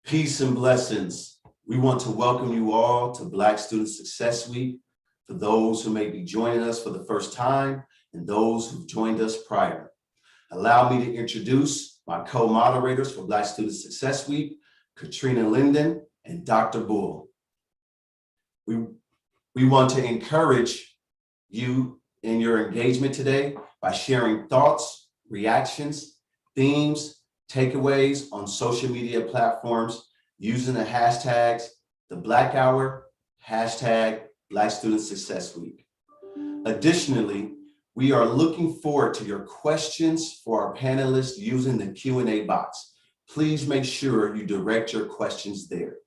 Peace and blessings. We want to welcome you all to Black Student Success Week. For those who may be joining us for the first time and those who've joined us prior. Allow me to introduce my co-moderators for Black Student Success Week, Katrina Linden and Dr. Bull. We want to encourage you in your engagement today by sharing thoughts, reactions, themes, takeaways on social media platforms using the hashtags, the Black Hour, hashtag Black Student Success Week. Additionally, we are looking forward to your questions for our panelists using the Q&A box. Please make sure you direct your questions there.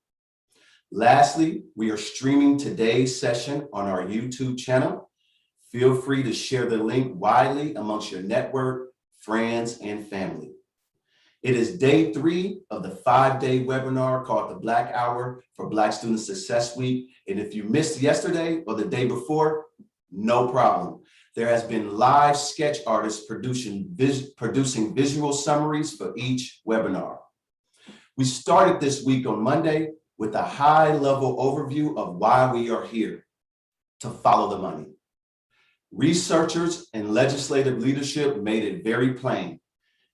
Lastly, we are streaming today's session on our YouTube channel. Feel free to share the link widely amongst your network, friends, and family. It is day 3 of the 5-day webinar called the Black Hour for Black Student Success Week. And if you missed yesterday or the day before, no problem. There has been live sketch artists producing visual summaries for each webinar. We started this week on Monday with a high-level overview of why we are here, to follow the money. Researchers and legislative leadership made it very plain.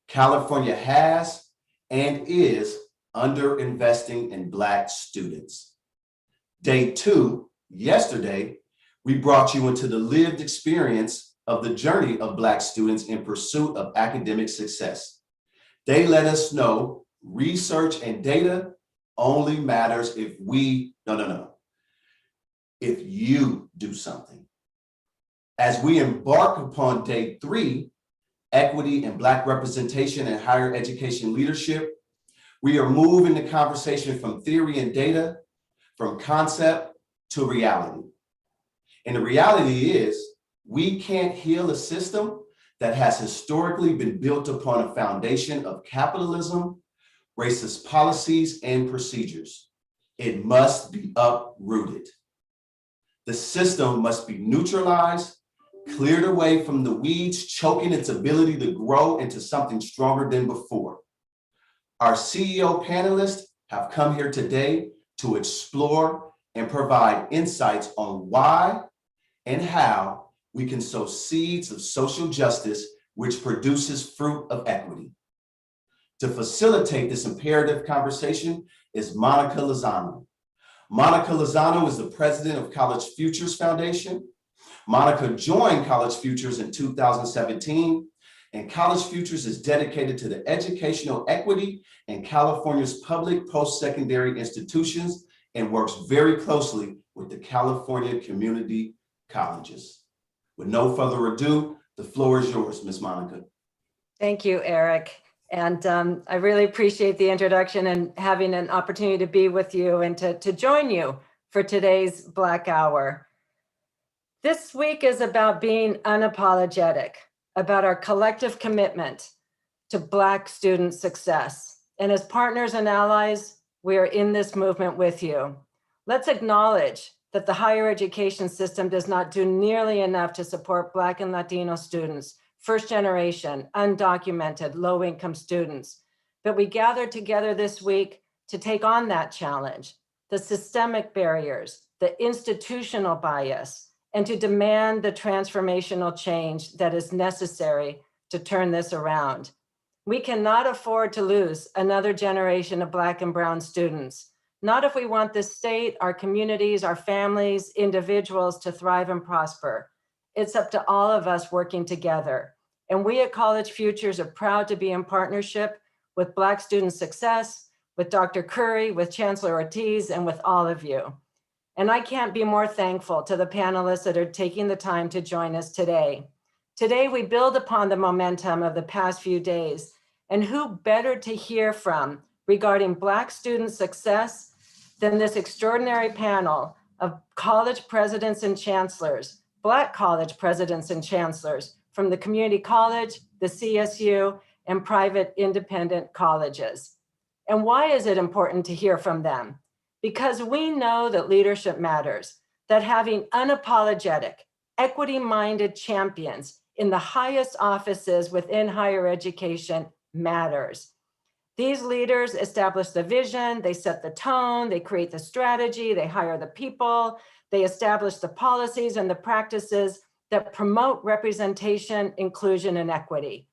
California has and is underinvesting in Black students. Day 2, yesterday, we brought you into the lived experience of the journey of Black students in pursuit of academic success. They let us know research and data only matters if if you do something. As we embark upon day 3, equity and Black representation in higher education leadership, we are moving the conversation from theory and data, from concept to reality. And the reality is, we can't heal a system that has historically been built upon a foundation of capitalism, racist policies, and procedures. It must be uprooted. The system must be neutralized, cleared away from the weeds, choking its ability to grow into something stronger than before. Our CEO panelists have come here today to explore and provide insights on why and how we can sow seeds of social justice, which produces fruit of equity. To facilitate this imperative conversation is Monica Lozano. Monica Lozano is the president of College Futures Foundation. Monica joined College Futures in 2017, and College Futures is dedicated to the educational equity in California's public post-secondary institutions and works very closely with the California community colleges. With no further ado, the floor is yours, Ms. Monica. Thank you, Eric. And I really appreciate the introduction and having an opportunity to be with you and to join you for today's Black Hour. This week is about being unapologetic, about our collective commitment to Black student success. And as partners and allies, we are in this movement with you. Let's acknowledge that the higher education system does not do nearly enough to support Black and Latino students, first generation, undocumented, low-income students. But we gathered together this week to take on that challenge, the systemic barriers, the institutional bias, and to demand the transformational change that is necessary to turn this around. We cannot afford to lose another generation of Black and brown students, not if we want this state, our communities, our families, individuals to thrive and prosper. It's up to all of us working together. And we at College Futures are proud to be in partnership with Black Student Success, with Dr. Curry, with Chancellor Ortiz, and with all of you. And I can't be more thankful to the panelists that are taking the time to join us today. Today, we build upon the momentum of the past few days, and who better to hear from regarding Black student success than this extraordinary panel of college presidents and chancellors, Black college presidents and chancellors from the community college, the CSU, and private independent colleges. And why is it important to hear from them? Because we know that leadership matters, that having unapologetic, equity-minded champions in the highest offices within higher education matters. These leaders establish the vision, they set the tone, they create the strategy, they hire the people, they establish the policies and the practices that promote representation, inclusion, and equity.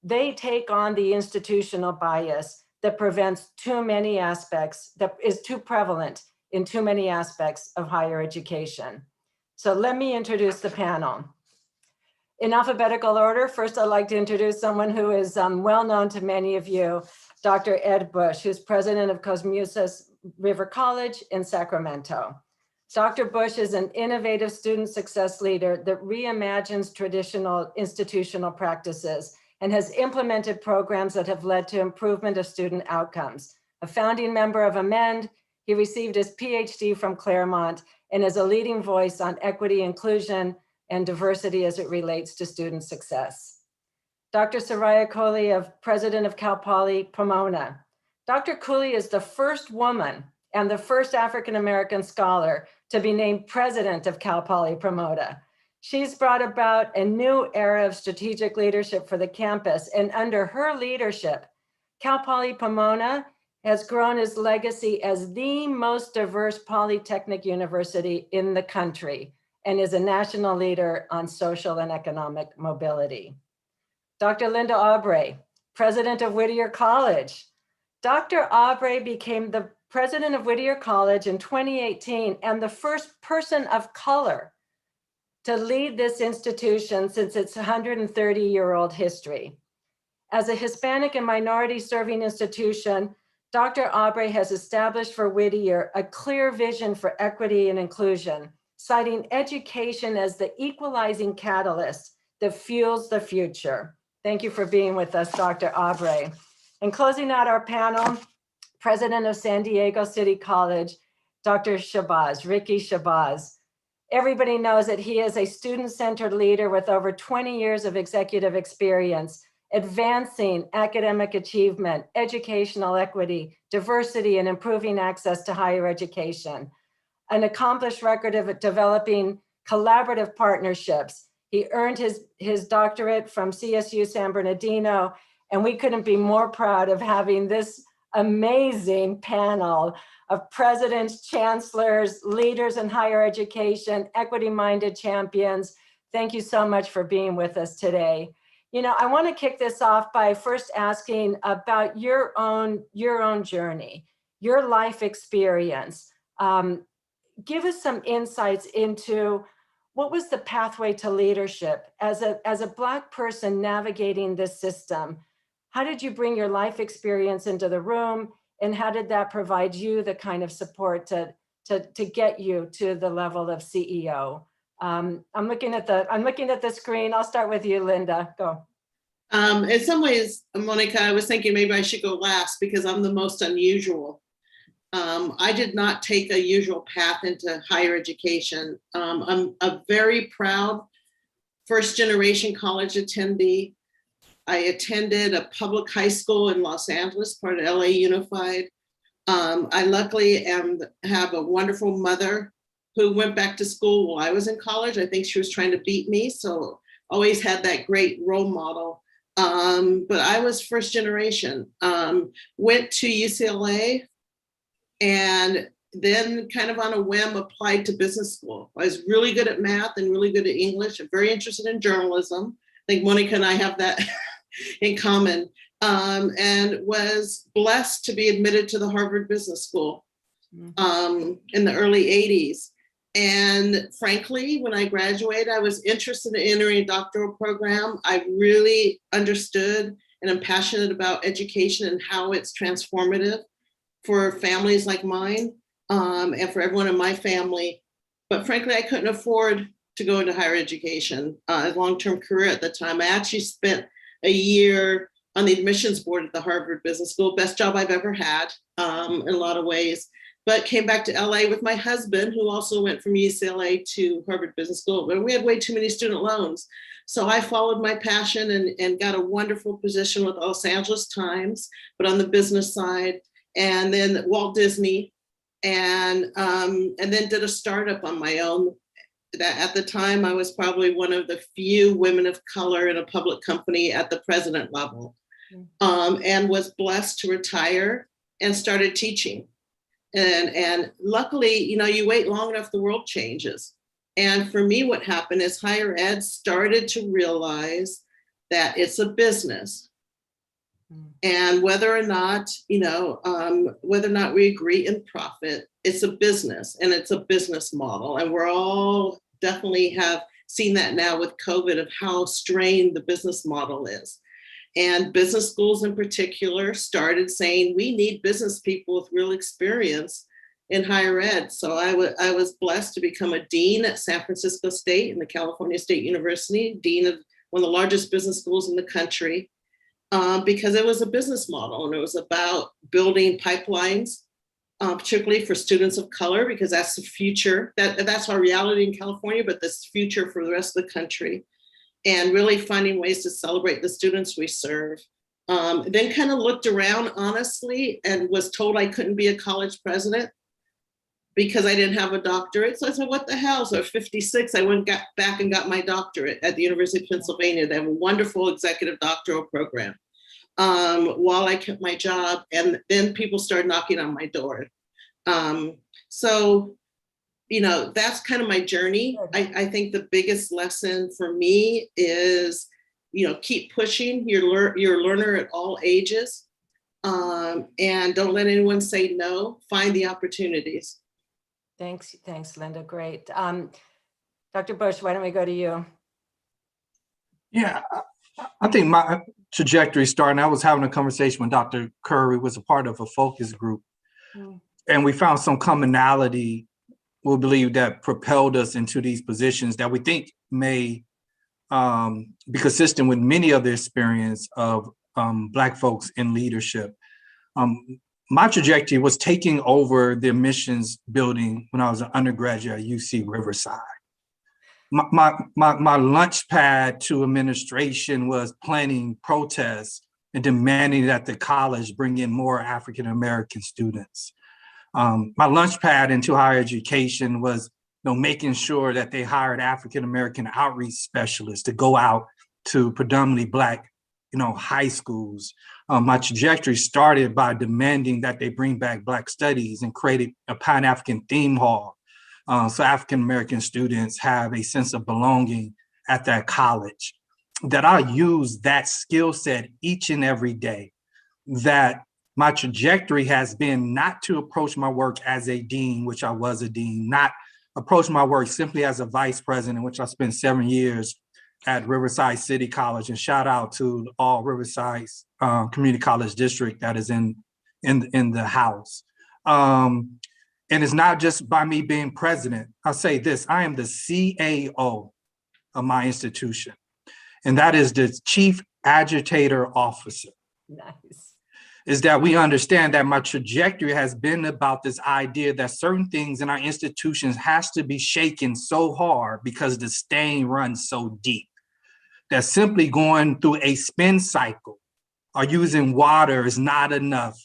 They take on the institutional bias that prevents too many aspects, that is too prevalent in too many aspects of higher education. So let me introduce the panel. In alphabetical order, first I'd like to introduce someone who is well known to many of you, Dr. Ed Bush, who's president of Cosmuses River College in Sacramento. Dr. Bush is an innovative student success leader that reimagines traditional institutional practices and has implemented programs that have led to improvement of student outcomes. A founding member of Amend, he received his PhD from Claremont and is a leading voice on equity, inclusion, and diversity as it relates to student success. Dr. Soraya Kohli, president of Cal Poly Pomona. Dr. Kohli is the first woman and the first African-American scholar to be named president of Cal Poly Pomona. She's brought about a new era of strategic leadership for the campus, and under her leadership, Cal Poly Pomona has grown its legacy as the most diverse polytechnic university in the country and is a national leader on social and economic mobility. Dr. Linda Aubrey, president of Whittier College. Dr. Aubrey became the president of Whittier College in 2018 and the first person of color to lead this institution since its 130-year-old history. As a Hispanic and minority serving institution, Dr. Aubrey has established for Whittier a clear vision for equity and inclusion, citing education as the equalizing catalyst that fuels the future. Thank you for being with us, Dr. Aubrey. And closing out our panel, president of San Diego City College, Dr. Shabazz, Ricky Shabazz. Everybody knows that he is a student-centered leader with over 20 years of executive experience, advancing academic achievement, educational equity, diversity, and improving access to higher education. An accomplished record of developing collaborative partnerships. He earned his doctorate from CSU San Bernardino, and we couldn't be more proud of having this amazing panel of presidents, chancellors, leaders in higher education, equity-minded champions. Thank you so much for being with us today. You know, I want to kick this off by first asking about your own journey, your life experience. Give us some insights into what was the pathway to leadership as a Black person navigating this system. How did you bring your life experience into the room, and how did that provide you the kind of support to get you to the level of CEO? I'm looking at the screen. I'll start with you, Linda. Go. In some ways, Monica, I was thinking maybe I should go last because I'm the most unusual. I did not take a usual path into higher education. I'm a very proud first generation college attendee. I attended a public high school in Los Angeles, part of LA Unified. I luckily have a wonderful mother who went back to school while I was in college. I think she was trying to beat me, so always had that great role model. But I was first generation, went to UCLA, and then kind of on a whim applied to business school. I was really good at math and really good at English. I'm very interested in journalism. I think Monica and I have that in common, and was blessed to be admitted to the Harvard Business School in the early 80s. And frankly, when I graduated, I was interested in entering a doctoral program. I really understood and am passionate about education and how it's transformative for families like mine, and for everyone in my family. But frankly, I couldn't afford to go into higher education, a long-term career at the time. I actually spent a year on the admissions board at the Harvard Business School, best job I've ever had in a lot of ways, but came back to LA with my husband, who also went from UCLA to Harvard Business School, but we had way too many student loans. So I followed my passion and got a wonderful position with Los Angeles Times, but on the business side, and then Walt Disney, and then did a startup on my own. That at the time, I was probably one of the few women of color in a public company at the president level. and was blessed to retire and started teaching. And luckily, you wait long enough, the world changes. And for me, what happened is higher ed started to realize that it's a business. And whether or not we agree in profit, it's a business and it's a business model. And we're all definitely have seen that now with COVID of how strained the business model is. And business schools in particular started saying, we need business people with real experience in higher ed. So I was blessed to become a dean at San Francisco State and the California State University, dean of one of the largest business schools in the country, because it was a business model and it was about building pipelines, particularly for students of color, because that's the future. That's our reality in California, but this future for the rest of the country. And really finding ways to celebrate the students we serve. Then kind of looked around honestly and was told I couldn't be a college president because I didn't have a doctorate. So I said, what the hell? So at 56, I got back and got my doctorate at the University of Pennsylvania. They have a wonderful executive doctoral program while I kept my job. And then people started knocking on my door. That's kind of my journey. I think the biggest lesson for me is, keep pushing. You're a learner at all ages, and don't let anyone say no. Find the opportunities. Thanks, Linda. Great. Dr. Bush, why don't we go to you? Yeah, I think my trajectory started, I was having a conversation with Dr. Curry, was a part of a focus group, and we found some commonality, we believe, that propelled us into these positions that we think may be consistent with many of the experience of Black folks in leadership. My trajectory was taking over the admissions building when I was an undergraduate at UC Riverside. My launch pad to administration was planning protests and demanding that the college bring in more African-American students. My launch pad into higher education was making sure that they hired African-American outreach specialists to go out to predominantly Black high schools. My trajectory started by demanding that they bring back Black studies and created a Pan-African theme hall. So African-American students have a sense of belonging at that college. That I use that skill set each and every day. That my trajectory has been not to approach my work as a dean, which I was a dean, not approach my work simply as a vice president, which I spent 7 years at Riverside City College, and shout out to all Riverside Community College District that is in the house. And it's not just by me being president. I'll say this, I am the CAO of my institution, and that is the Chief Agitator Officer. Nice. Is that we understand that my trajectory has been about this idea that certain things in our institutions has to be shaken so hard because the stain runs so deep. That simply going through a spin cycle or using water is not enough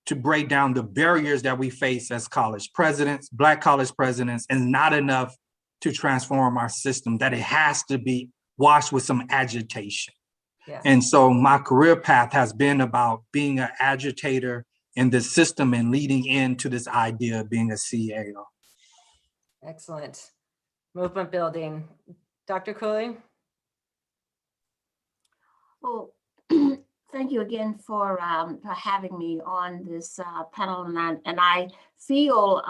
to break down the barriers that we face as college presidents, Black college presidents, and not enough to transform our system, that it has to be washed with some agitation. Yeah. And so my career path has been about being an agitator in the system and leading into this idea of being a CAO. Excellent. Movement building. Dr. Cooley? Well, thank you again for having me on this panel, and I feel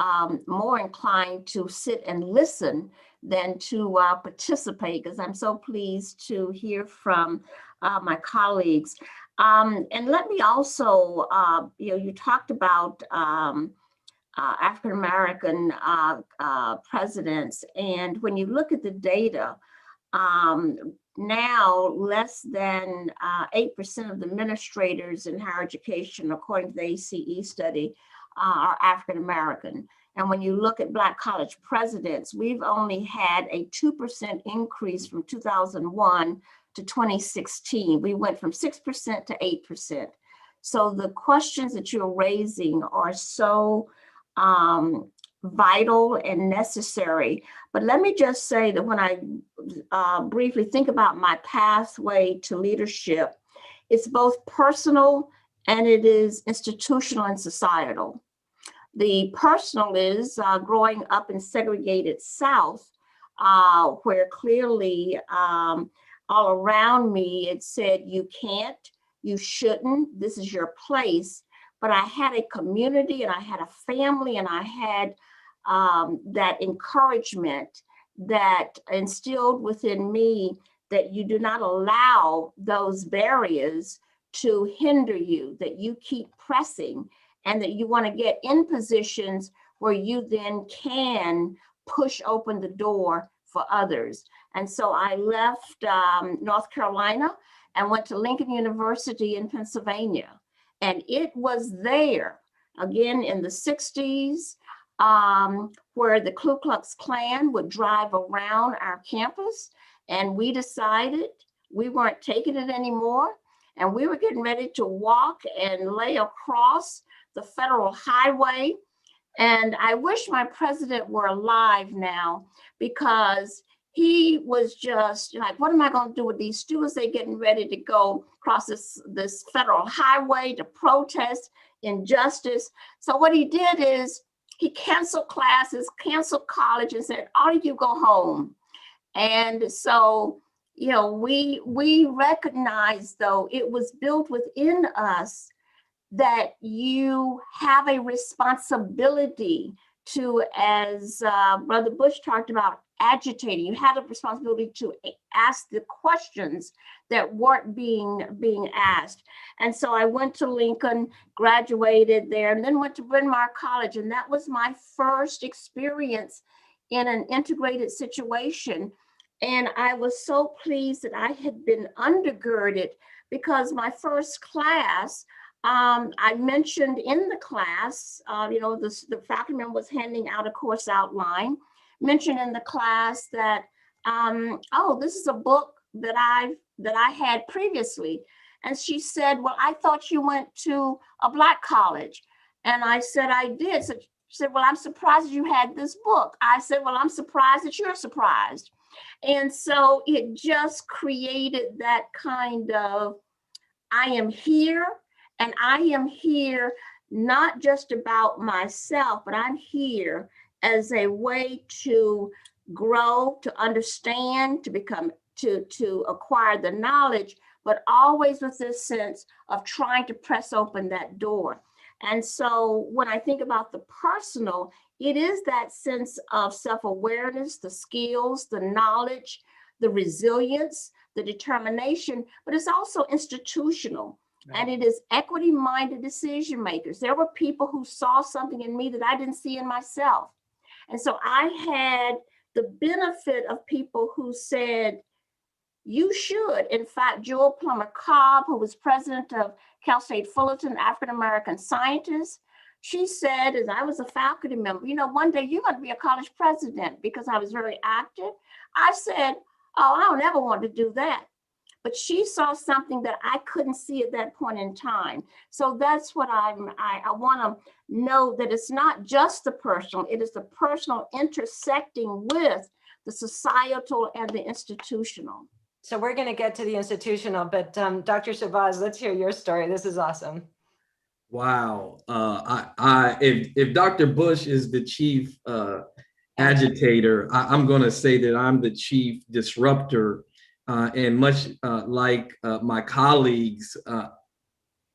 more inclined to sit and listen than to participate, because I'm so pleased to hear from my colleagues. And let me also, you talked about African-American presidents, and when you look at the data, now less than 8% of the administrators in higher education, according to the ACE study, are African-American. And when you look at Black college presidents, we've only had a 2% increase from 2001 to 2016. We went from 6% to 8%. So the questions that you're raising are so vital and necessary. But let me just say that when I briefly think about my pathway to leadership, It's both personal and it is institutional and societal. The personal is growing up in segregated South, where clearly all around me it said, you can't, you shouldn't, this is your place. But I had a community and I had a family and I had that encouragement that instilled within me that you do not allow those barriers to hinder you, that you keep pressing, and that you want to get in positions where you then can push open the door for others. And so I left North Carolina and went to Lincoln University in Pennsylvania. And it was there, again, in the 60s, where the Ku Klux Klan would drive around our campus. And we decided we weren't taking it anymore. And we were getting ready to walk and lay across the federal highway. And I wish my president were alive now, because he was just like, what am I going to do with these students? They're getting ready to go across this federal highway to protest injustice. So what he did is he canceled classes, canceled college, and said, all of you go home. And so, you know, we recognize, though, it was built within us that you have a responsibility to, as Brother Bush talked about, agitating. You had a responsibility to ask the questions that weren't being asked. And so I went to Lincoln, graduated there, and then went to Bryn Mawr College. And that was my first experience in an integrated situation. And I was so pleased that I had been undergirded, because my first class, I mentioned in the class, you know, the faculty member was handing out a course outline, mentioned in the class that, oh, this is a book that I had previously. And she said, well, I thought you went to a Black college. And I said, I did. So she said, well, I'm surprised you had this book. I said, well, I'm surprised that you're surprised. And so it just created that kind of, I am here, and I am here not just about myself, but I'm here as a way to grow, to understand, to become, to acquire the knowledge, but always with this sense of trying to press open that door. And so when I think about the personal, it is that sense of self-awareness, the skills, the knowledge, the resilience, the determination, but it's also institutional. And it is equity-minded decision makers. There were people who saw something in me that I didn't see in myself. And so I had the benefit of people who said, you should. In fact, Jewel Plummer Cobb, who was president of Cal State Fullerton, African-American scientist, she said, as I was a faculty member, you know, one day you're going to be a college president, because I was very active. I said, oh, I don't ever want to do that. But she saw something that I couldn't see at that point in time. So that's what I want to know, that it's not just the personal, it is the personal intersecting with the societal and the institutional. So we're going to get to the institutional, but Dr. Shabazz, let's hear your story. This is awesome. Wow. If Dr. Bush is the chief agitator, I'm going to say that I'm the chief disruptor. And much like my colleagues,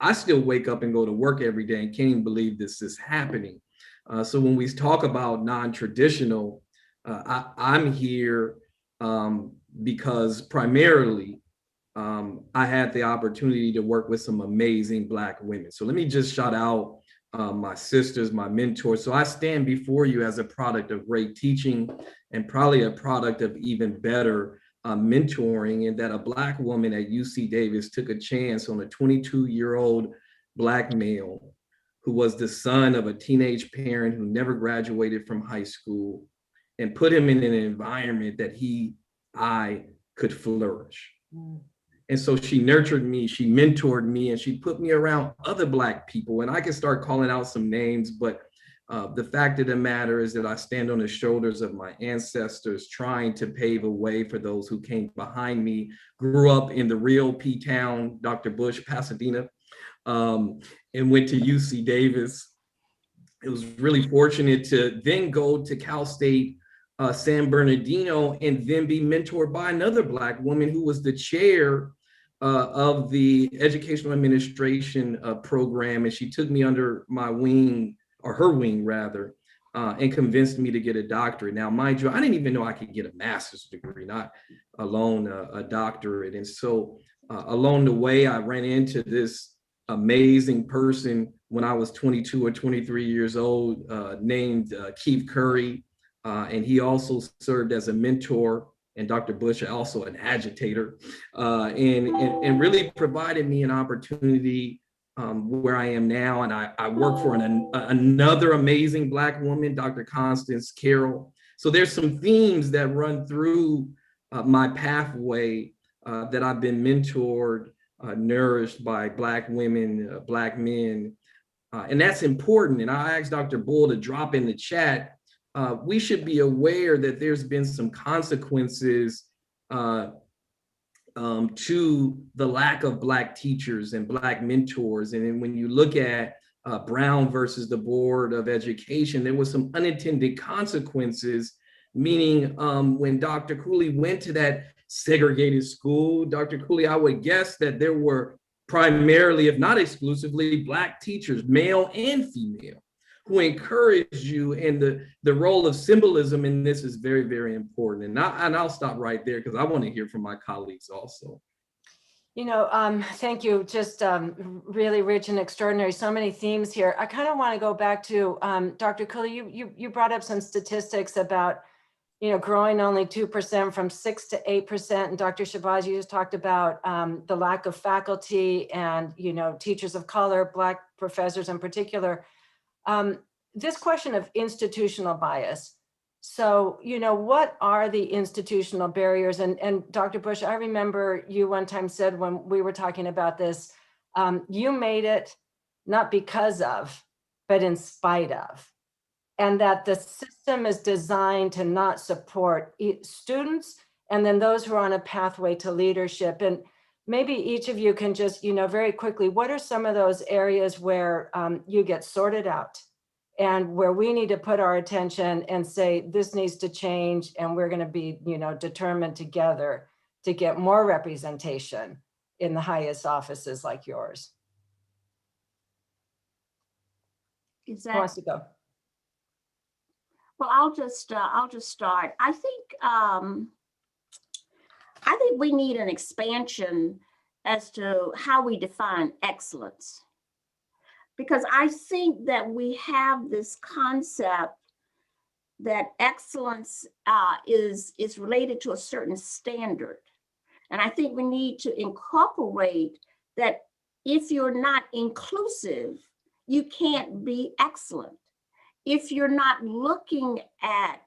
I still wake up and go to work every day and can't even believe this is happening. So when we talk about non-traditional, I'm here because primarily I had the opportunity to work with some amazing Black women. So let me just shout out my sisters, my mentors. So I stand before you as a product of great teaching, and probably a product of even better mentoring, and that a Black woman at UC Davis took a chance on a 22-year-old Black male who was the son of a teenage parent who never graduated from high school, and put him in an environment that I could flourish. And so she nurtured me, she mentored me, and she put me around other Black people. And I can start calling out some names, but The fact of the matter is that I stand on the shoulders of my ancestors, trying to pave a way for those who came behind me. Grew up in the real P-Town, Dr. Bush, Pasadena, and went to UC Davis. It was really fortunate to then go to Cal State San Bernardino and then be mentored by another Black woman who was the chair of the educational administration program. And she took me under my wing, or her wing rather, and convinced me to get a doctorate. Now, mind you, I didn't even know I could get a master's degree, not alone a doctorate. And so along the way, I ran into this amazing person when I was 22 or 23 years old, named Keith Curry. And he also served as a mentor, and Dr. Bush also an agitator, and really provided me an opportunity where I am now. And I work for another amazing Black woman, Dr. Constance Carroll. So there's some themes that run through my pathway that I've been mentored, nourished by Black women, Black men. And that's important. And I asked Dr. Bull to drop in the chat. We should be aware that there's been some consequences to the lack of Black teachers and Black mentors. And then when you look at Brown versus the Board of Education, there was some unintended consequences, meaning when Dr. Cooley went to that segregated school, Dr. Cooley, I would guess that there were primarily, if not exclusively, Black teachers, male and female, who encouraged you, and the role of symbolism in this is very, very important. And I'll stop right there because I want to hear from my colleagues also. You know, thank you. Just really rich and extraordinary. So many themes here. I kind of want to go back to Dr. Cooley. You brought up some statistics about, you know, growing only 2% from 6 to 8%. And Dr. Shabazz, you just talked about the lack of faculty and, you know, teachers of color, Black professors in particular. This question of institutional bias. So, you know, what are the institutional barriers? And Dr. Bush, I remember you one time said when we were talking about this, you made it not because of, but in spite of. And that the system is designed to not support students and then those who are on a pathway to leadership. And maybe each of you can just, you know, very quickly, what are some of those areas where you get sorted out and where we need to put our attention and say, this needs to change, and we're going to be, you know, determined together to get more representation in the highest offices like yours? Who wants to go? Well, I'll just start. I think we need an expansion as to how we define excellence, because I think that we have this concept that excellence is related to a certain standard, and I think we need to incorporate that if you're not inclusive, you can't be excellent. If you're not looking at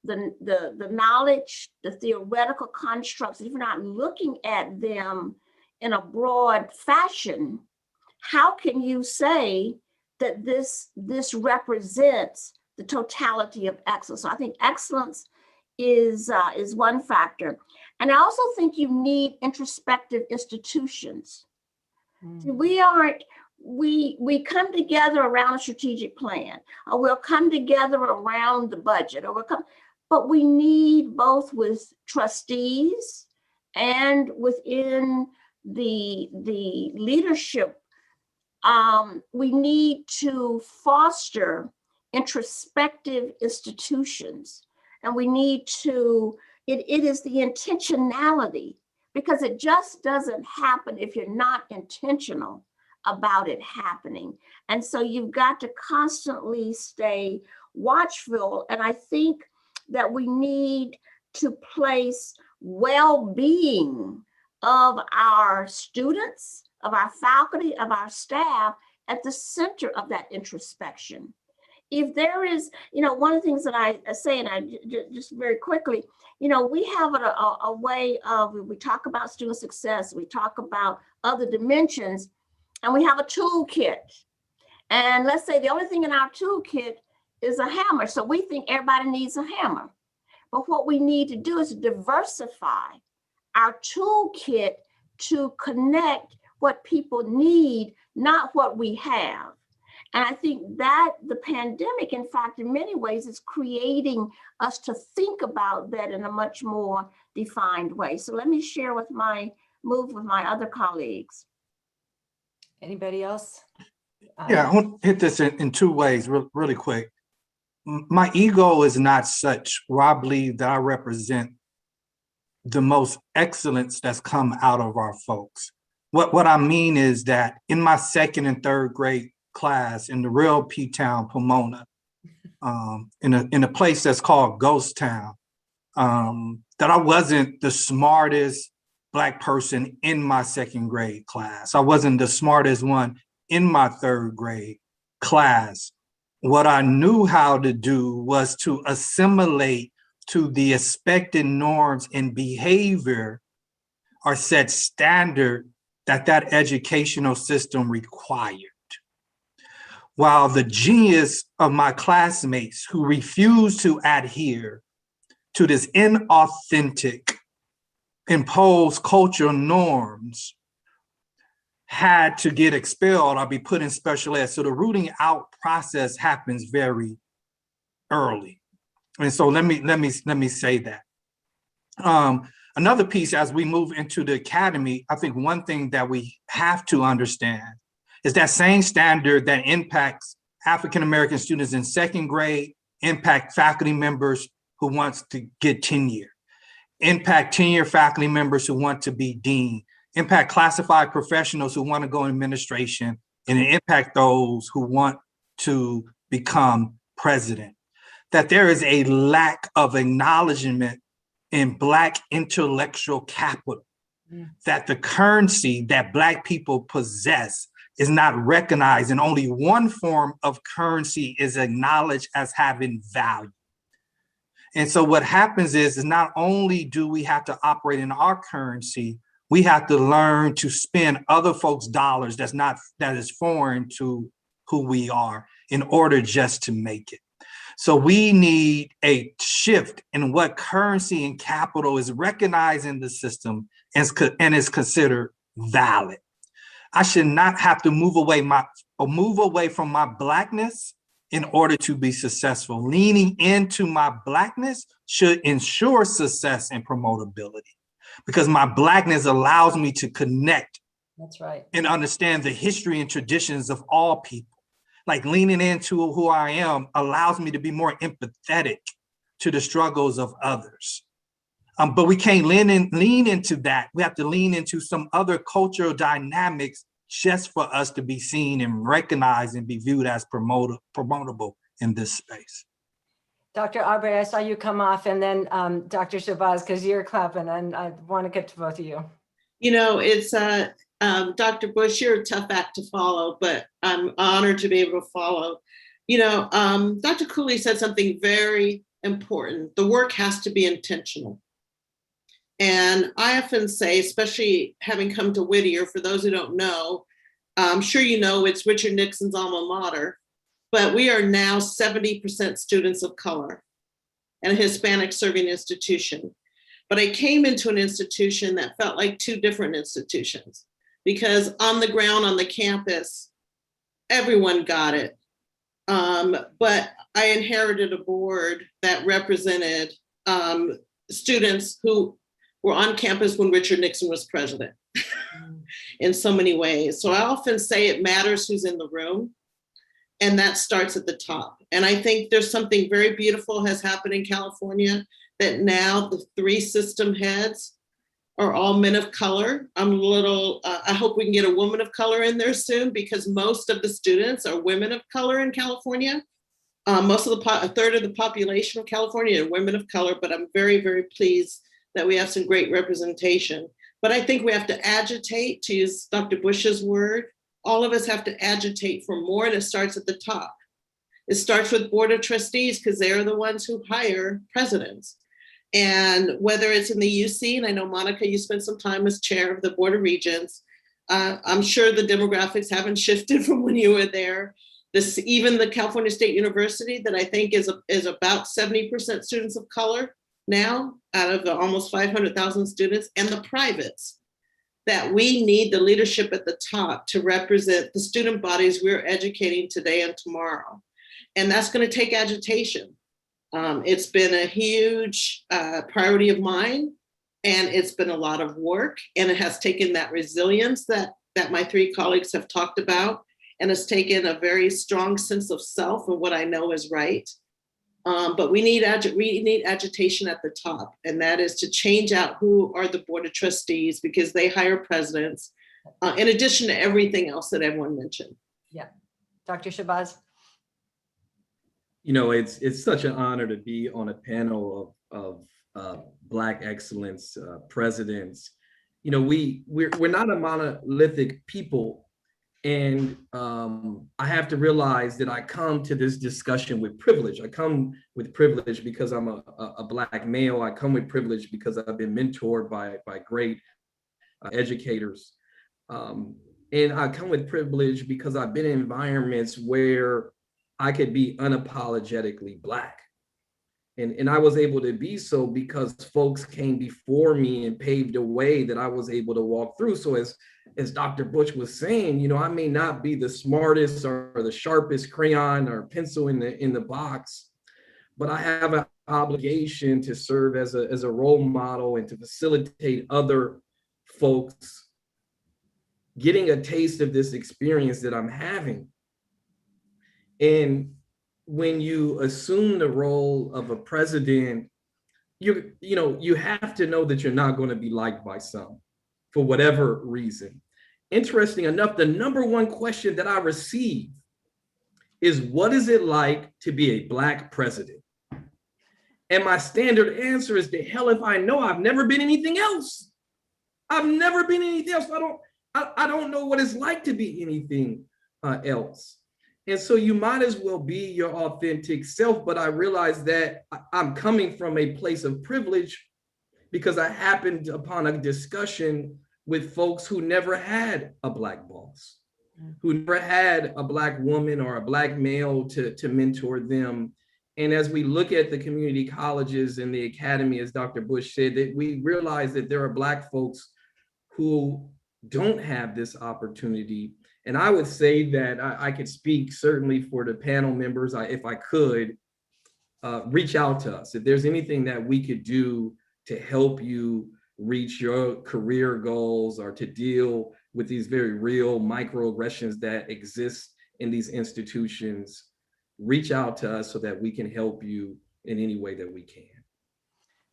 the knowledge, the theoretical constructs, if you're not looking at them in a broad fashion, how can you say that this represents the totality of excellence? So I think excellence is one factor. And I also think you need introspective institutions. We come together around a strategic plan, or we'll come together around the budget, but we need both with trustees and within the leadership. We need to foster introspective institutions, and we need to, it is the intentionality, because it just doesn't happen if you're not intentional about it happening. And so you've got to constantly stay watchful. And I think that we need to place well-being of our students, of our faculty, of our staff at the center of that introspection. If there is, you know, one of the things that I say, and I just very quickly, you know, we have a way of, we talk about student success, we talk about other dimensions, and we have a toolkit. And let's say the only thing in our toolkit is a hammer. So we think everybody needs a hammer. But what we need to do is diversify our toolkit to connect what people need, not what we have. And I think that the pandemic, in fact, in many ways, is creating us to think about that in a much more defined way. So let me share with my other colleagues. Anybody else? Yeah, I want to hit this in two ways really quick. My ego is not such where I believe that I represent the most excellence that's come out of our folks. What I mean is that in my second and third grade class in the real P-Town, Pomona, in a place that's called Ghost Town, that I wasn't the smartest Black person in my second grade class. I wasn't the smartest one in my third grade class. What I knew how to do was to assimilate to the expected norms and behavior or set standard that educational system required. While the genius of my classmates who refused to adhere to this inauthentic, imposed cultural norms had to get expelled or be put in special ed. So the rooting out process happens very early. And so let me say that. Another piece, as we move into the academy, I think one thing that we have to understand is that same standard that impacts African-American students in second grade, impact faculty members who wants to get tenure, impact tenure faculty members who want to be dean, impact classified professionals who want to go in administration, and impact those who want to become president. That there is a lack of acknowledgement in Black intellectual capital, that the currency that Black people possess is not recognized, and only one form of currency is acknowledged as having value. And so what happens is not only do we have to operate in our currency, we have to learn to spend other folks' dollars that is foreign to who we are in order just to make it. So we need a shift in what currency and capital is recognized in the system and is considered valid. I should not have to move away from my Blackness in order to be successful. Leaning into my Blackness should ensure success and promotability, because my Blackness allows me to connect. That's right. And understand the history and traditions of all people. Like leaning into who I am allows me to be more empathetic to the struggles of others. But we can't lean into that. We have to lean into some other cultural dynamics just for us to be seen and recognized and be viewed as promotable in this space. Dr. Aubrey, I saw you come off, and then Dr. Shabazz, because you're clapping, and I want to get to both of you. You know, it's Dr. Bush, you're a tough act to follow, but I'm honored to be able to follow. You know, Dr. Cooley said something very important. The work has to be intentional. And I often say, especially having come to Whittier, for those who don't know, I'm sure you know it's Richard Nixon's alma mater, but we are now 70% students of color and a Hispanic serving institution. But I came into an institution that felt like two different institutions, because on the ground, on the campus, everyone got it. But I inherited a board that represented students who were on campus when Richard Nixon was president in so many ways. So I often say it matters who's in the room, and that starts at the top. And I think there's something very beautiful has happened in California, that now the 3 system heads are all men of color. I hope we can get a woman of color in there soon, because most of the students are women of color in California. A third of the population of California are women of color, but I'm very, very pleased that we have some great representation. But I think we have to agitate, to use Dr. Bush's word. All of us have to agitate for more, and it starts at the top. It starts with Board of Trustees, because they're the ones who hire presidents. And whether it's in the UC, and I know, Monica, you spent some time as chair of the Board of Regents. I'm sure the demographics haven't shifted from when you were there. This, even the California State University that I think is about 70% students of color now out of the almost 500,000 students, and the privates, that we need the leadership at the top to represent the student bodies we're educating today and tomorrow. And that's going to take agitation. It's been a huge priority of mine, and it's been a lot of work, and it has taken that resilience that my three colleagues have talked about, and it's taken a very strong sense of self and what I know is right. But we need agitation at the top, and that is to change out who are the board of trustees, because they hire presidents, in addition to everything else that everyone mentioned. Yeah. Dr. Shabazz? You know, it's such an honor to be on a panel of Black excellence presidents. You know, we're not a monolithic people. And I have to realize that I come to this discussion with privilege. I come with privilege because I'm a Black male. I come with privilege because I've been mentored by great educators. And I come with privilege because I've been in environments where I could be unapologetically Black. And I was able to be so because folks came before me and paved a way that I was able to walk through. So as Dr. Bush was saying, you know, I may not be the smartest or the sharpest crayon or pencil in the box, but I have an obligation to serve as a role model and to facilitate other folks getting a taste of this experience that I'm having. And when you assume the role of a president, you have to know that you're not going to be liked by some for whatever reason. Interesting enough, the number one question that I receive is, what is it like to be a Black president? And my standard answer is, the hell if I know. I've never been anything else. I've never been anything else. I don't know what it's like to be anything else. And so you might as well be your authentic self. But I realize that I'm coming from a place of privilege because I happened upon a discussion with folks who never had a Black boss, who never had a Black woman or a Black male to mentor them. And as we look at the community colleges and the academy, as Dr. Bush said, that we realize that there are Black folks who don't have this opportunity. And I would say that I could speak certainly for the panel members, if I could, reach out to us. If there's anything that we could do to help you reach your career goals or to deal with these very real microaggressions that exist in these institutions, reach out to us so that we can help you in any way that we can.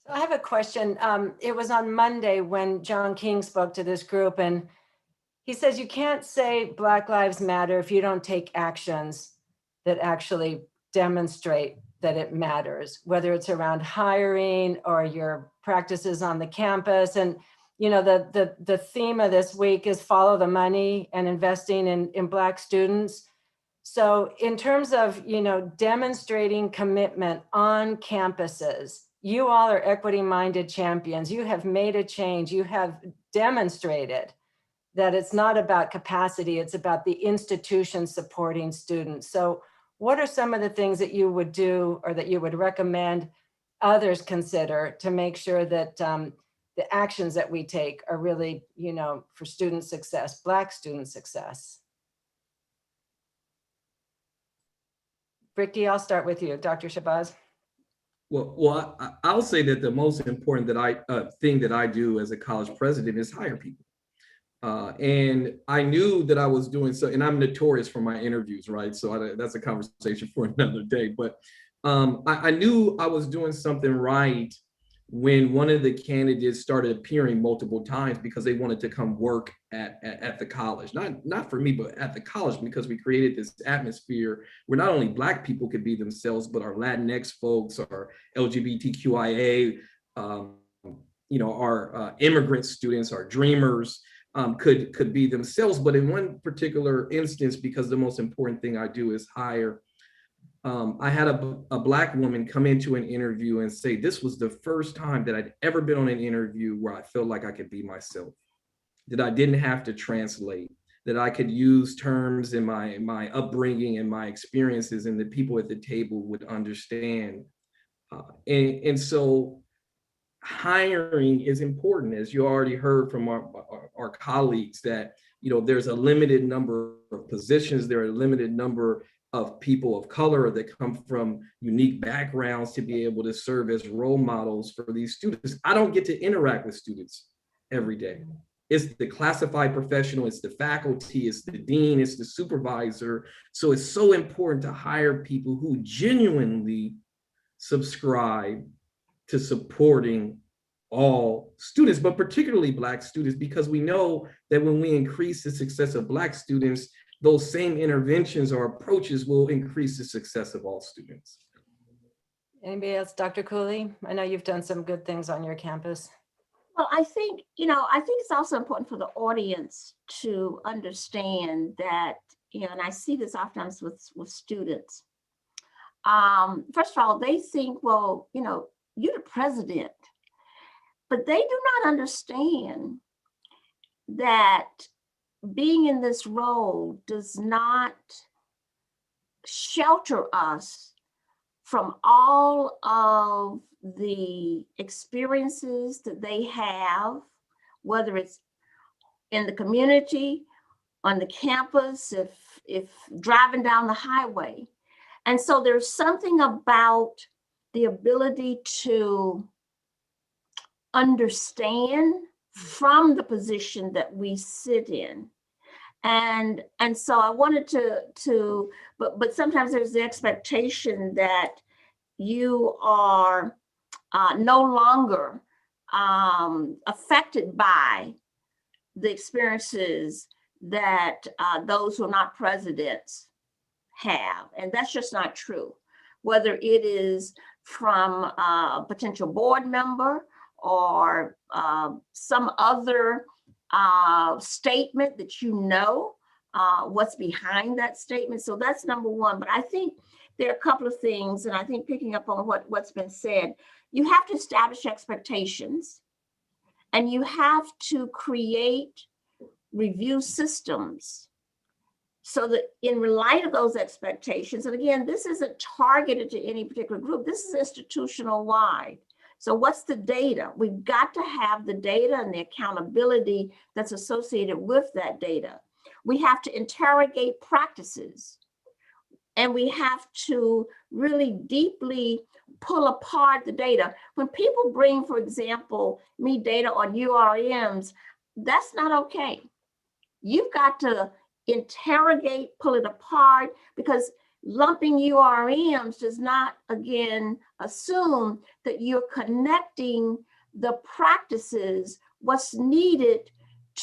So I have a question. It was on Monday when John King spoke to this group, and he says you can't say Black Lives Matter if you don't take actions that actually demonstrate that it matters, whether it's around hiring or your practices on the campus. And you know, the theme of this week is follow the money and investing in Black students. So in terms of, you know, demonstrating commitment on campuses, you all are equity-minded champions. You have made a change. You have demonstrated that it's not about capacity, it's about the institution supporting students. So what are some of the things that you would do or that you would recommend others consider to make sure that the actions that we take are really, you know, for student success, Black student success? Ricky, I'll start with you. Dr. Shabazz. Well, I'll say that the most important thing that I do as a college president is hire people. And I knew that I was doing so, and I'm notorious for my interviews, right? So that's a conversation for another day. But I knew I was doing something right when one of the candidates started appearing multiple times because they wanted to come work at the college. Not for me, but at the college, because we created this atmosphere where not only Black people could be themselves, but our Latinx folks, our LGBTQIA, our immigrant students, our dreamers, could be themselves. But in one particular instance, because the most important thing I do is hire, I had a Black woman come into an interview and say, this was the first time that I'd ever been on an interview where I felt like I could be myself, that I didn't have to translate, that I could use terms in my upbringing and my experiences, and the people at the table would understand. And so hiring is important, as you already heard from our colleagues, that there's a limited number of positions, there are a limited number of people of color that come from unique backgrounds to be able to serve as role models for these students. I don't get to interact with students every day. It's the classified professional, it's the faculty, it's the dean, it's the supervisor. So it's so important to hire people who genuinely subscribe to supporting all students, but particularly Black students, because we know that when we increase the success of Black students, those same interventions or approaches will increase the success of all students. Anybody else? Dr. Cooley, I know you've done some good things on your campus. Well, I think it's also important for the audience to understand that, and I see this oftentimes with students. First of all, they think, well, you're the president, but they do not understand that being in this role does not shelter us from all of the experiences that they have, whether it's in the community, on the campus, if driving down the highway. And so there's something about the ability to understand from the position that we sit in. And so I wanted but sometimes there's the expectation that you are no longer affected by the experiences that those who are not presidents have. And that's just not true. Whether it is from a potential board member or some other statement that what's behind that statement. So that's number one. But I think there are a couple of things, and I think picking up on what's been said, you have to establish expectations, and you have to create review systems so that in light of those expectations, and again, this isn't targeted to any particular group, this is institutional wide. So what's the data? We've got to have the data and the accountability that's associated with that data. We have to interrogate practices, and we have to really deeply pull apart the data. When people bring, for example, me data on URMs, that's not okay. You've got to interrogate, pull it apart, because lumping URMs does not, again, assume that you're connecting the practices, what's needed,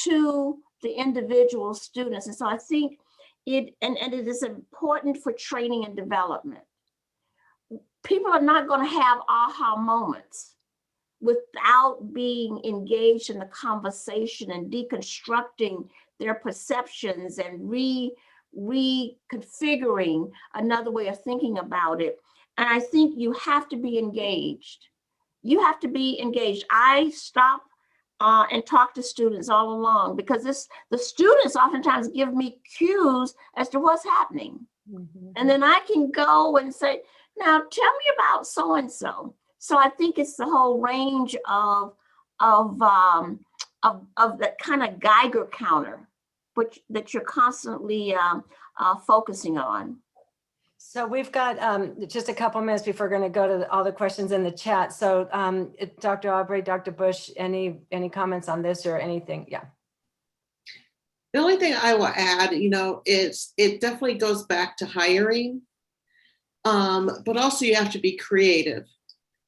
to the individual students. And so I think it is important for training and development. People are not going to have aha moments without being engaged in the conversation and deconstructing their perceptions and reconfiguring another way of thinking about it. And I think you have to be engaged. You have to be engaged. I stop and talk to students all along, because the students oftentimes give me cues as to what's happening. Mm-hmm. And then I can go and say, now tell me about so-and-so. So I think it's the whole range of that kind of Geiger counter, that you're constantly focusing on. So we've got just a couple minutes before we're going to go to all the questions in the chat. So Dr. Aubrey, Dr. Bush, any comments on this or anything? Yeah. The only thing I will add, is it definitely goes back to hiring, but also you have to be creative.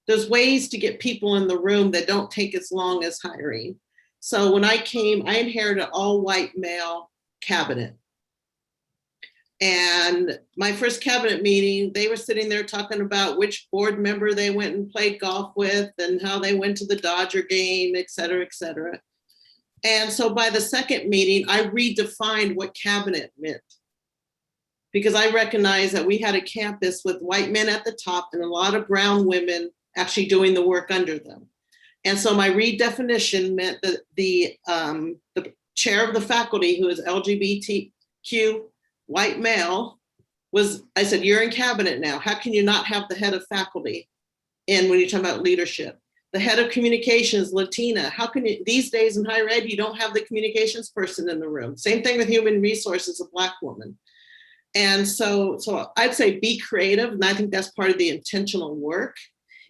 There's ways to get people in the room that don't take as long as hiring. So when I came, I inherited an all-white male cabinet. And my first cabinet meeting, they were sitting there talking about which board member they went and played golf with and how they went to the Dodger game, et cetera, et cetera. And so by the second meeting, I redefined what cabinet meant, because I recognized that we had a campus with white men at the top and a lot of brown women actually doing the work under them. And so my redefinition meant that the chair of the faculty, who is LGBTQ white male, I said, you're in cabinet now. How can you not have the head of faculty in when you're talking about leadership? The head of communications, Latina. How can you, these days in higher ed, you don't have the communications person in the room. Same thing with human resources, a Black woman. And so I'd say be creative. And I think that's part of the intentional work,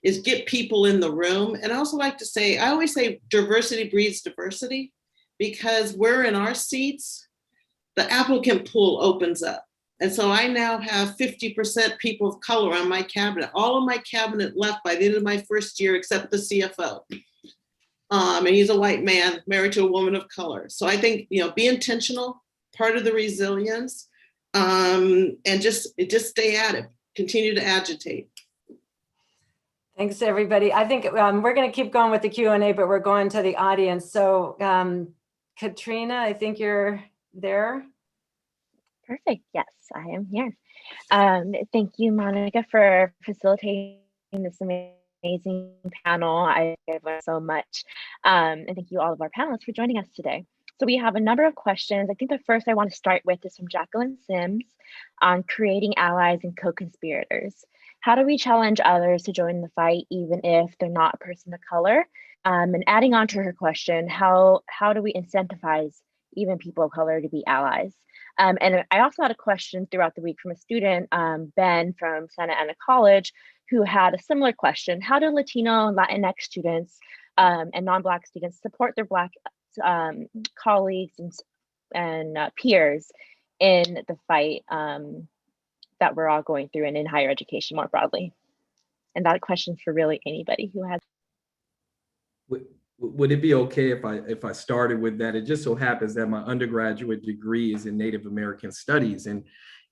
is get people in the room. And I also like to say, I always say diversity breeds diversity, because we're in our seats, the applicant pool opens up. And so I now have 50% people of color on my cabinet. All of my cabinet left by the end of my first year, except the CFO. And he's a white man married to a woman of color. So I think, be intentional, part of the resilience, and just stay at it, continue to agitate. Thanks, everybody. I think we're going to keep going with the Q&A, but we're going to the audience. So Katrina, I think you're there. Perfect. Yes, I am here. Thank you, Monica, for facilitating this amazing panel. I learned so much. And thank you all of our panelists for joining us today. So we have a number of questions. I think the first I want to start with is from Jacqueline Sims on creating allies and co-conspirators. How do we challenge others to join the fight, even if they're not a person of color? And adding on to her question, how do we incentivize even people of color to be allies? And I also had a question throughout the week from a student, Ben from Santa Ana College, who had a similar question. How do Latino and Latinx students and non-Black students support their Black colleagues and peers in the fight that we're all going through and in higher education more broadly? And that question's for really anybody who has. Would it be okay if I started with that? It just so happens that my undergraduate degree is in Native American Studies, and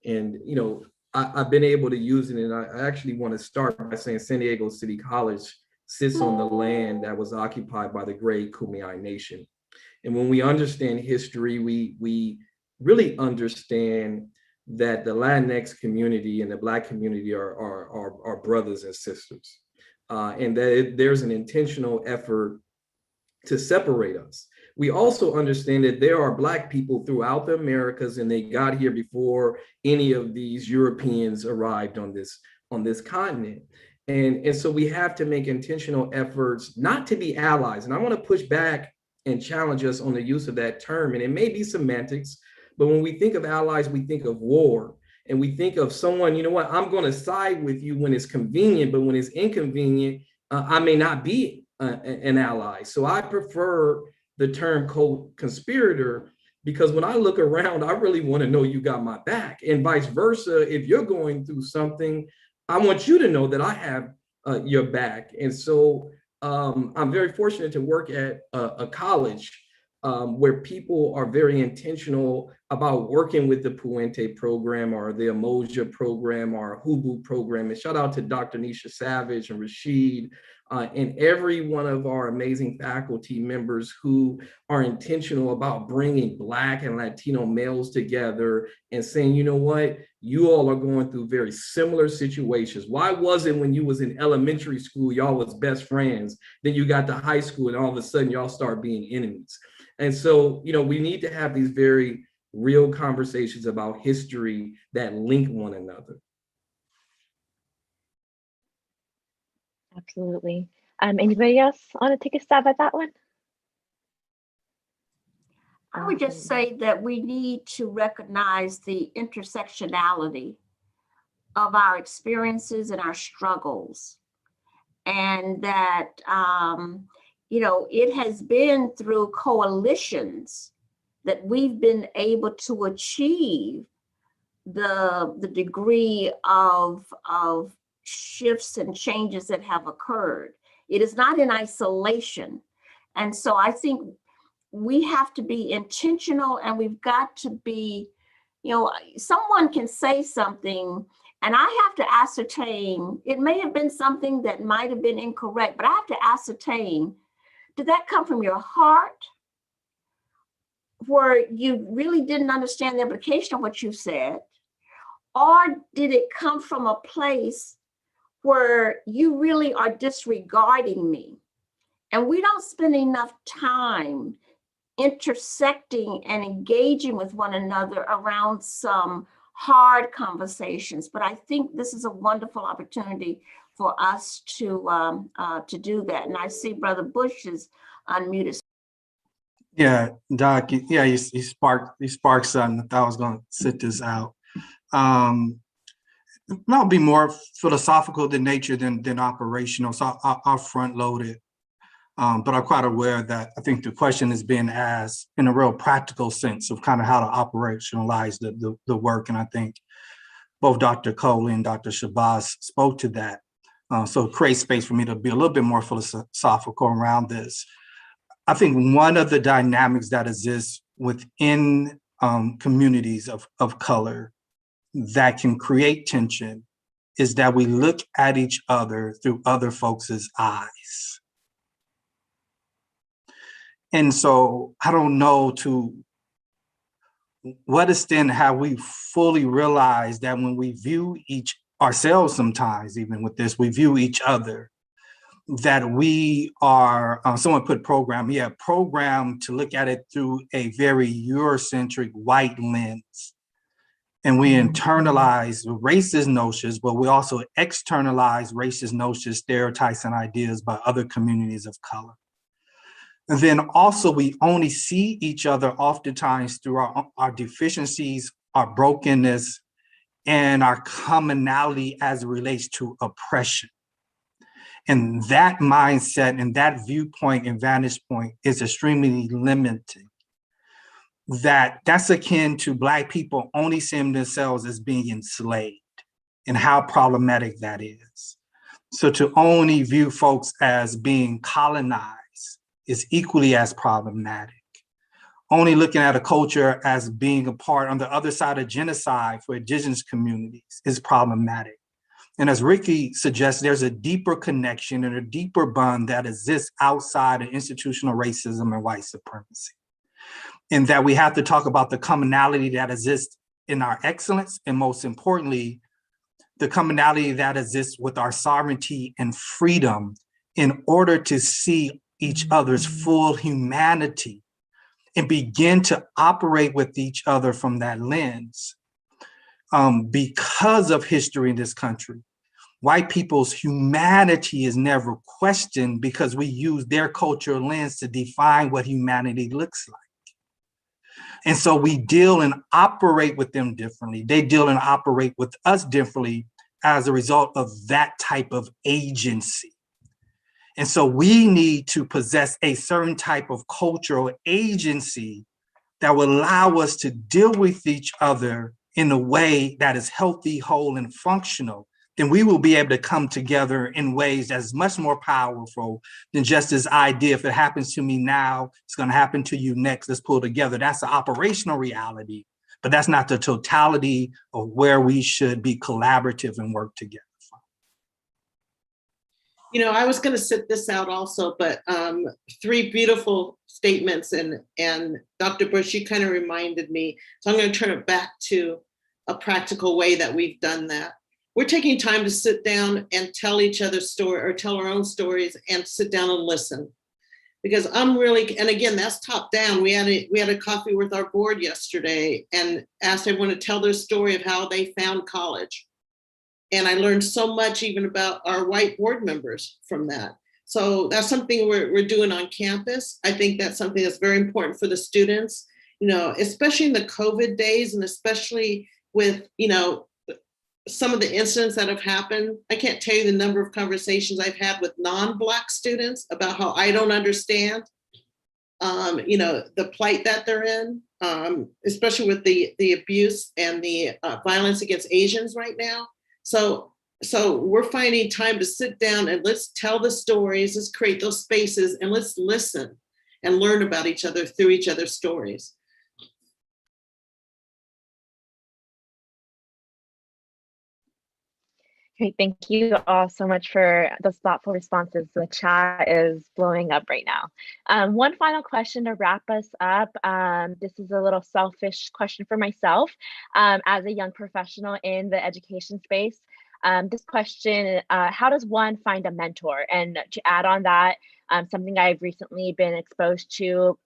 I've been able to use it. And I actually want to start by saying San Diego City College sits on the land that was occupied by the Great Kumeyaay Nation. And when we understand history, we really understand that the Latinx community and the Black community are brothers and sisters, and that there's an intentional effort to separate us. We also understand that there are Black people throughout the Americas, and they got here before any of these Europeans arrived on this continent. And so we have to make intentional efforts not to be allies. And I want to push back and challenge us on the use of that term. And it may be semantics, but when we think of allies, we think of war. And we think of someone, you know what, I'm going to side with you when it's convenient, but when it's inconvenient, I may not be an ally. So I prefer the term co-conspirator, because when I look around, I really want to know you got my back, and vice versa. If you're going through something, I want you to know that I have your back. And so I'm very fortunate to work at a college where people are very intentional about working with the Puente program or the Emoja program or Hubu program. And shout out to Dr. Nisha Savage and Rashid and every one of our amazing faculty members who are intentional about bringing Black and Latino males together and saying, you know what, you all are going through very similar situations. Why was it when you was in elementary school, y'all was best friends, then you got to high school and all of a sudden y'all start being enemies? And so, we need to have these very real conversations about history that link one another. Absolutely. Anybody else want to take a stab at that one? I would just say that we need to recognize the intersectionality of our experiences and our struggles. And that, it has been through coalitions that we've been able to achieve the degree of shifts and changes that have occurred. It is not in isolation. And so I think we have to be intentional, and we've got to be, someone can say something and I have to ascertain, it may have been something that might have been incorrect, but I have to ascertain, did that come from your heart, where you really didn't understand the implication of what you said? Or did it come from a place where you really are disregarding me? And we don't spend enough time intersecting and engaging with one another around some hard conversations. But I think this is a wonderful opportunity for us to do that. And I see Brother Bush is unmuted. Yeah, Doc, yeah, you sparked something. I thought I was going to sit this out. I'll be more philosophical in nature than operational, so I'll front load it. But I'm quite aware that I think the question is being asked in a real practical sense of kind of how to operationalize the work. And I think both Dr. Coley and Dr. Shabazz spoke to that. So it creates space for me to be a little bit more philosophical around this. I think one of the dynamics that exists within communities of color that can create tension is that we look at each other through other folks' eyes. And so I don't know to what extent have we fully realized that when we view ourselves sometimes, even with this, we view each other, that we are, someone put programmed to look at it through a very Eurocentric white lens. And we internalize racist notions, but we also externalize racist notions, stereotypes, and ideas by other communities of color. And then also we only see each other oftentimes through our deficiencies, our brokenness, and our commonality as it relates to oppression. And that mindset and that viewpoint and vantage point is extremely limiting. That's akin to Black people only seeing themselves as being enslaved and how problematic that is. So to only view folks as being colonized is equally as problematic. Only looking at a culture as being a part on the other side of genocide for indigenous communities is problematic. And as Ricky suggests, there's a deeper connection and a deeper bond that exists outside of institutional racism and white supremacy. And that we have to talk about the commonality that exists in our excellence, and most importantly, the commonality that exists with our sovereignty and freedom in order to see each other's full humanity and begin to operate with each other from that lens. Because of history in this country, white people's humanity is never questioned because we use their cultural lens to define what humanity looks like. And so we deal and operate with them differently. They deal and operate with us differently as a result of that type of agency. And so we need to possess a certain type of cultural agency that will allow us to deal with each other in a way that is healthy, whole, and functional. Then we will be able to come together in ways that's much more powerful than just this idea, if it happens to me now, it's going to happen to you next, let's pull together. That's the operational reality, but that's not the totality of where we should be collaborative and work together. You know, I was going to sit this out also, but three beautiful statements, and Dr. Bush, you kind of reminded me. So I'm going to turn it back to a practical way that we've done that. We're taking time to sit down and tell each other's story, or tell our own stories, and sit down and listen. Because I'm really, and again, that's top down. We had a coffee with our board yesterday and asked everyone to tell their story of how they found college. And I learned so much even about our white board members from that. So that's something we're doing on campus. I think that's something that's very important for the students, you know, especially in the COVID days, and especially with, you know, some of the incidents that have happened. I can't tell you the number of conversations I've had with non-Black students about how I don't understand, you know, the plight that they're in, especially with the abuse and the violence against Asians right now. So we're finding time to sit down and let's tell the stories, let's create those spaces, and let's listen and learn about each other through each other's stories. Great, thank you all so much for those thoughtful responses. The chat is blowing up right now. One final question to wrap us up. This is a little selfish question for myself. As a young professional in the education space, This question, how does one find a mentor? And to add on that, something I've recently been exposed to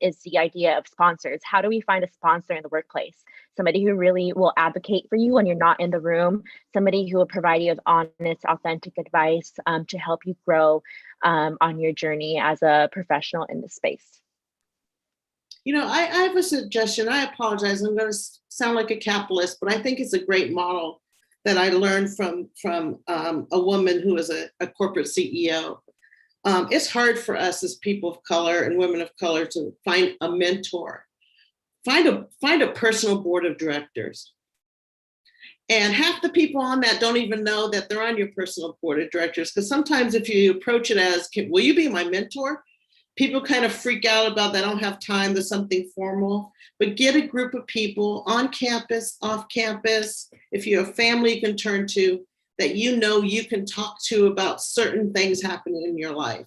is the idea of sponsors. How do we find a sponsor in the workplace? Somebody who really will advocate for you when you're not in the room, somebody who will provide you with honest, authentic advice to help you grow on your journey as a professional in this space. You know, I have a suggestion. I apologize. I'm going to sound like a capitalist, but I think it's a great model that I learned from a woman who is a corporate CEO. It's hard for us as people of color and women of color to find a mentor. Find a personal board of directors. And half the people on that don't even know that they're on your personal board of directors. Because sometimes if you approach it as, will you be my mentor? People kind of freak out about that. I don't have time, there's something formal. But get a group of people on campus, off campus, if you have family you can turn to, that you know you can talk to about certain things happening in your life.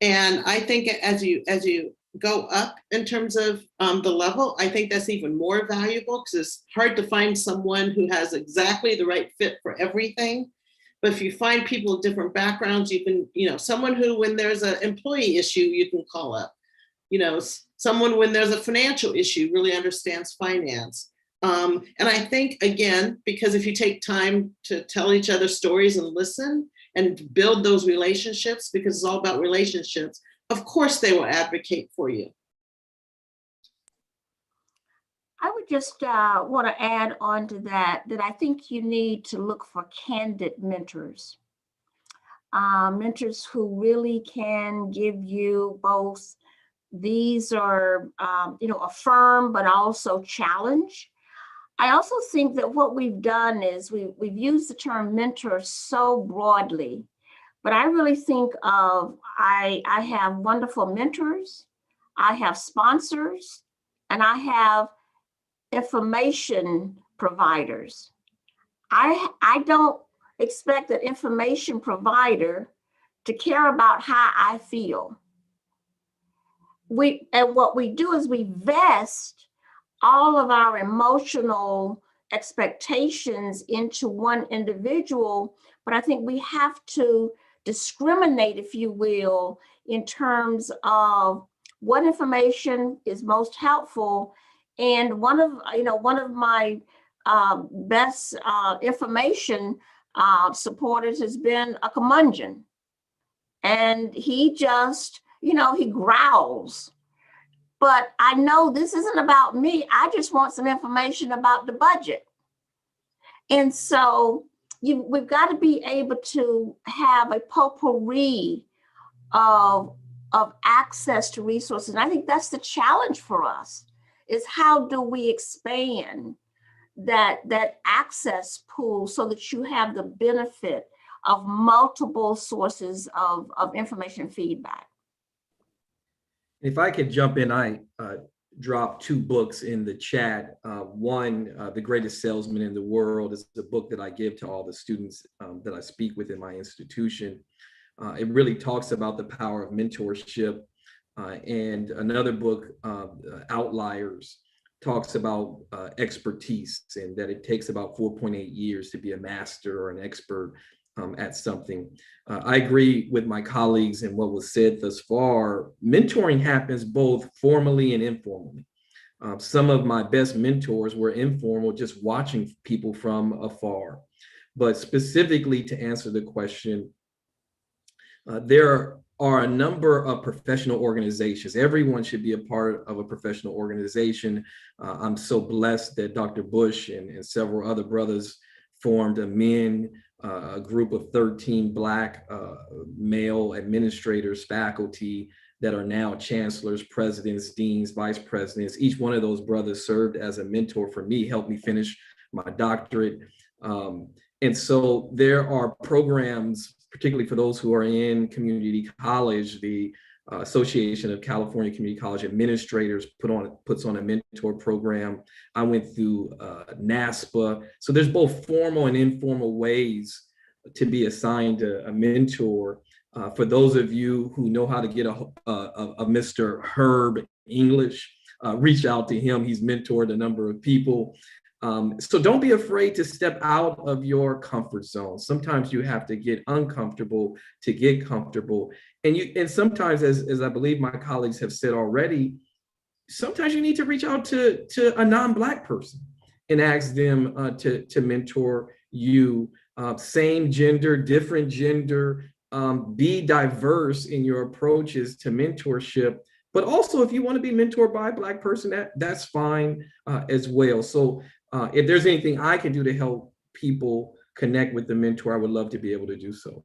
And I think as you go up in terms of the level, I think that's even more valuable because it's hard to find someone who has exactly the right fit for everything. But if you find people with different backgrounds, you can, someone who, when there's an employee issue, you can call up, someone when there's a financial issue, really understands finance. And I think, again, because if you take time to tell each other stories and listen and build those relationships, because it's all about relationships, of course they will advocate for you. I would just want to add on to that I think you need to look for candid mentors. Mentors who really can give you both, these are, affirm, but also challenge. I also think that what we've done is we've used the term mentor so broadly, but I really think of, I have wonderful mentors, I have sponsors, and I have information providers. I don't expect an information provider to care about how I feel. And what we do is we vest all of our emotional expectations into one individual, but I think we have to discriminate, if you will, in terms of what information is most helpful. And one of my best information supporters has been a curmudgeon, and he just, he growls. But I know this isn't about me. I just want some information about the budget. And so we've got to be able to have a potpourri of access to resources. And I think that's the challenge for us, is how do we expand that access pool so that you have the benefit of multiple sources of information feedback. If I could jump in, I dropped 2 books in the chat. One, The Greatest Salesman in the World, is the book that I give to all the students that I speak with in my institution. It really talks about the power of mentorship. And another book, Outliers, talks about expertise, and that it takes about 4.8 years to be a master or an expert at something. I agree with my colleagues and what was said thus far. Mentoring happens both formally and informally. Some of my best mentors were informal, just watching people from afar. But specifically to answer the question, there are a number of professional organizations. Everyone should be a part of a professional organization. I'm so blessed that Dr. Bush and several other brothers formed a group of 13 Black male administrators, faculty, that are now chancellors, presidents, deans, vice presidents. Each one of those brothers served as a mentor for me, helped me finish my doctorate. And so there are programs, particularly for those who are in community college. The Association of California Community College Administrators puts on a mentor program. I went through NASPA. So there's both formal and informal ways to be assigned a mentor. For those of you who know how to get a Mr. Herb English, reach out to him. He's mentored a number of people. So don't be afraid to step out of your comfort zone. Sometimes you have to get uncomfortable to get comfortable. And sometimes, as I believe my colleagues have said already, sometimes you need to reach out to a non-Black person and ask them to mentor you. Same gender, different gender, be diverse in your approaches to mentorship. But also, if you want to be mentored by a Black person, that's fine as well. So if there's anything I can do to help people connect with the mentor, I would love to be able to do so.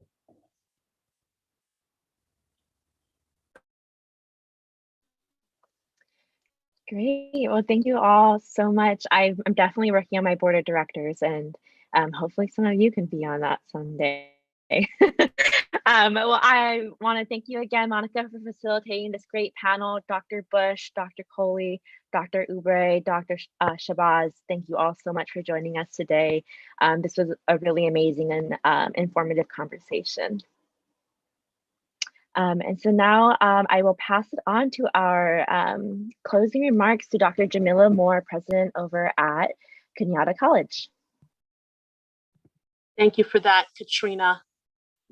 Great. Well, thank you all so much. I'm definitely working on my board of directors, and hopefully some of you can be on that someday. Well, I want to thank you again, Monica, for facilitating this great panel. Dr. Bush, Dr. Coley, Dr. Ubre, Dr. Shabazz, thank you all so much for joining us today. This was a really amazing and informative conversation. And so now I will pass it on to our closing remarks to Dr. Jamila Moore, president over at Kenyatta College. Thank you for that, Katrina.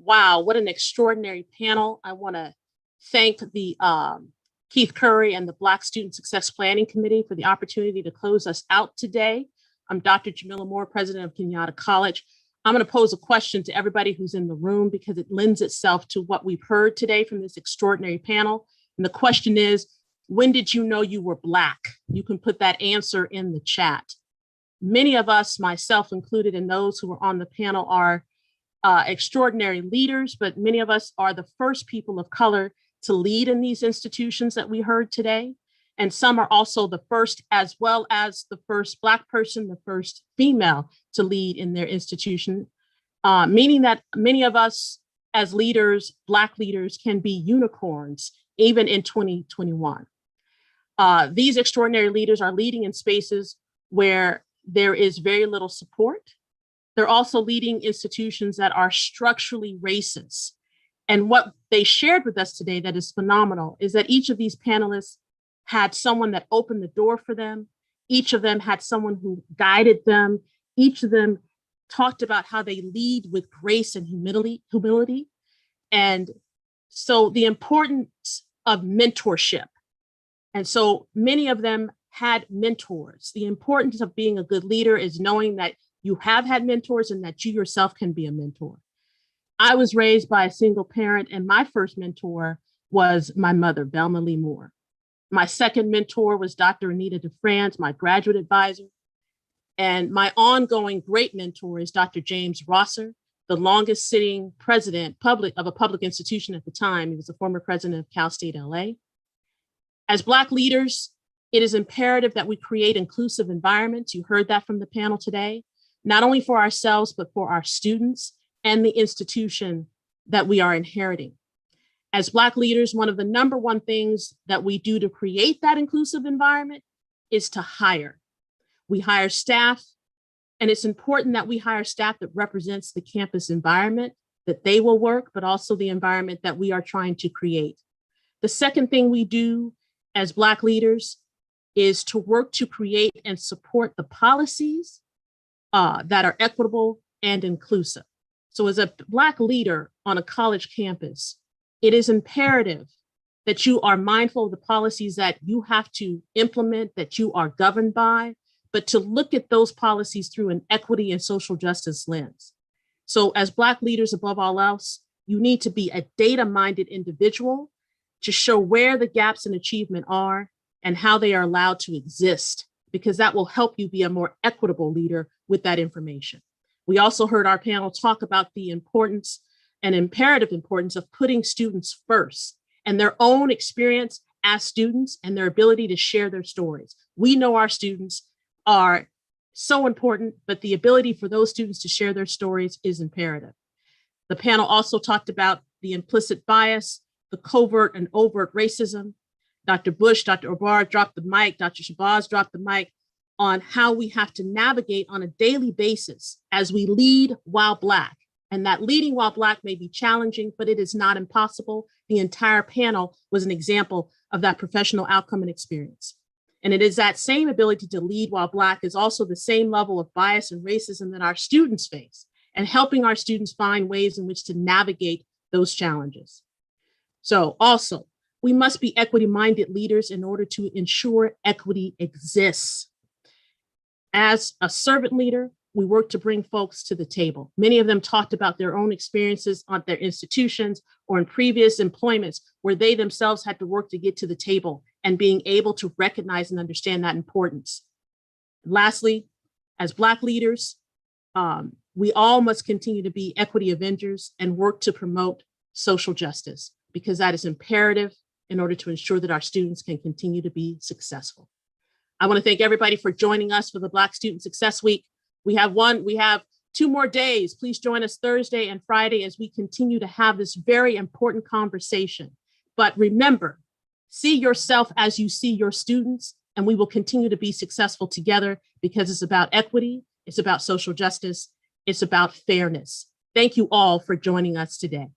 Wow, what an extraordinary panel. I want to thank the Keith Curry and the Black Student Success Planning Committee for the opportunity to close us out today. I'm Dr. Jamila Moore, president of Kenyatta College. I'm going to pose a question to everybody who's in the room because it lends itself to what we've heard today from this extraordinary panel. And the question is, when did you know you were Black? You can put that answer in the chat. Many of us, myself included, and those who are on the panel are extraordinary leaders, but many of us are the first people of color to lead in these institutions that we heard today. And some are also the first, as well as the first Black person, the first female to lead in their institution, meaning that many of us as leaders, Black leaders, can be unicorns, even in 2021. These extraordinary leaders are leading in spaces where there is very little support. They're also leading institutions that are structurally racist. And what they shared with us today that is phenomenal is that each of these panelists had someone that opened the door for them. Each of them had someone who guided them. Each of them talked about how they lead with grace and humility. And so the importance of mentorship. And so many of them had mentors. The importance of being a good leader is knowing that you have had mentors and that you yourself can be a mentor. I was raised by a single parent, and my first mentor was my mother, Belma Lee Moore. My second mentor was Dr. Anita DeFrance, my graduate advisor. And my ongoing great mentor is Dr. James Rosser, the longest sitting president of a public institution at the time. He was the former president of Cal State LA. As Black leaders, it is imperative that we create inclusive environments. You heard that from the panel today, not only for ourselves, but for our students and the institution that we are inheriting. As Black leaders, one of the number one things that we do to create that inclusive environment is to hire. We hire staff, and it's important that we hire staff that represents the campus environment that they will work, but also the environment that we are trying to create. The second thing we do as Black leaders is to work to create and support the policies that are equitable and inclusive. So as a Black leader on a college campus, it is imperative that you are mindful of the policies that you have to implement, that you are governed by, but to look at those policies through an equity and social justice lens. So as Black leaders, above all else, you need to be a data-minded individual to show where the gaps in achievement are and how they are allowed to exist, because that will help you be a more equitable leader with that information. We also heard our panel talk about the importance and imperative importance of putting students first and their own experience as students and their ability to share their stories. We know our students are so important, but the ability for those students to share their stories is imperative. The panel also talked about the implicit bias, the covert and overt racism. Dr. Bush, Dr. Obar dropped the mic, Dr. Shabazz dropped the mic on how we have to navigate on a daily basis as we lead while Black. And that leading while Black may be challenging, but it is not impossible. The entire panel was an example of that professional outcome and experience. And it is that same ability to lead while Black is also the same level of bias and racism that our students face, and helping our students find ways in which to navigate those challenges. So also, we must be equity-minded leaders in order to ensure equity exists. As a servant leader, we work to bring folks to the table. Many of them talked about their own experiences on their institutions or in previous employments where they themselves had to work to get to the table, and being able to recognize and understand that importance. Lastly, as Black leaders, we all must continue to be equity avengers and work to promote social justice, because that is imperative in order to ensure that our students can continue to be successful. I want to thank everybody for joining us for the Black Student Success Week. We have 2 more days. Please join us Thursday and Friday as we continue to have this very important conversation. But remember, see yourself as you see your students, and we will continue to be successful together, because it's about equity, it's about social justice, it's about fairness. Thank you all for joining us today.